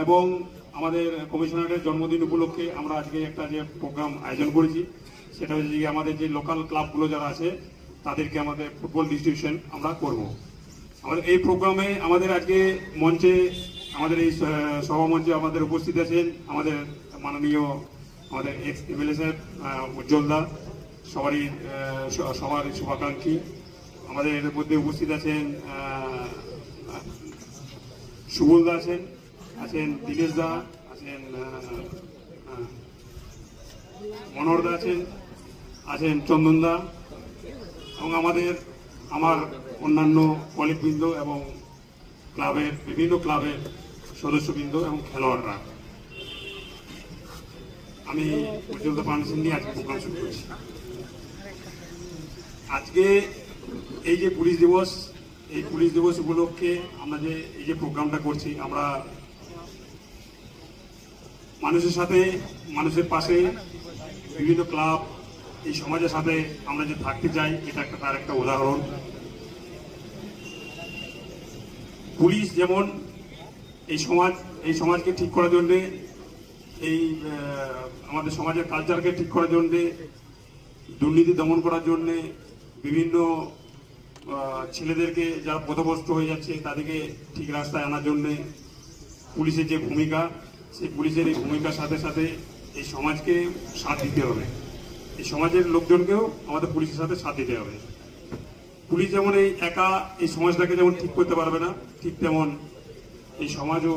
এবং আমাদের কমিশনারের জন্মদিন উপলক্ষে আমরা আজকে একটা যে প্রোগ্রাম আয়োজন করেছি সেটা হচ্ছে যে আমাদের যে লোকাল ক্লাবগুলো যারা আছে তাদেরকে আমাদের ফুটবল ডিস্ট্রিবিউশন আমরা করব। আমাদের এই প্রোগ্রামে আমাদের আজকে মঞ্চে আমাদের এই সভা মঞ্চে আমাদের উপস্থিত আছেন আমাদের মাননীয় আমাদের এক্স এমএলএ সাহেব উজ্জ্বলদা, সবারই শুভাকাঙ্ক্ষী। আমাদের মধ্যে উপস্থিত আছেন সুবলদা, আছেন দীনেশ দা, আছেন মনোহরদা, আছেন চন্দনদা এবং আমার অন্যান্য কলিগবৃন্দ এবং বিভিন্ন ক্লাবের সদস্যবৃন্দ এবং খেলোয়াড়রা। আমি উজ্জ্বলদা পারমিশন নিয়ে আজকে প্রোগ্রাম শুরু করছি। আজকে এই যে পুলিশ দিবস, এই পুলিশ দিবস উপলক্ষে আমরা যে এই যে প্রোগ্রামটা করছি, আমরা মানুষের সাথে, মানুষের পাশে বিভিন্ন ক্লাব, এই সমাজের সাথে আমরা যে থাকতে চাই, এটা তার একটা উদাহরণ। পুলিশ যেমন এই সমাজকে ঠিক করার জন্য, এই আমাদের সমাজের কালচারকে ঠিক করার জন্য, দুর্নীতি দমন করার জন্য, বিভিন্ন ছেলেদেরকে যারা পথভ্রষ্ট হয়ে যাচ্ছে তাদেরকে ঠিক রাস্তায় আনার জন্য পুলিশের যে ভূমিকা, সেই পুলিশের এই ভূমিকার সাথে সাথে এই সমাজকে সাথ দিতে হবে, এই সমাজের লোকজনকেও আমাদের পুলিশের সাথে সাথ দিতে হবে। পুলিশ যেমন এই একা এই সমাজটাকে যেমন ঠিক করতে পারবে না, ঠিক তেমন এই সমাজও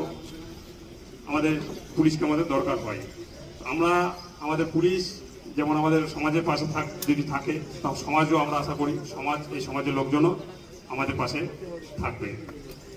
আমাদের পুলিশকে আমাদের দরকার হয়। আমরা আমাদের পুলিশ যেমন আমাদের সমাজের পাশে যদি থাকে, তাও সমাজও আমরা আশা করি এই সমাজের লোকজনও আমাদের পাশে থাকবে।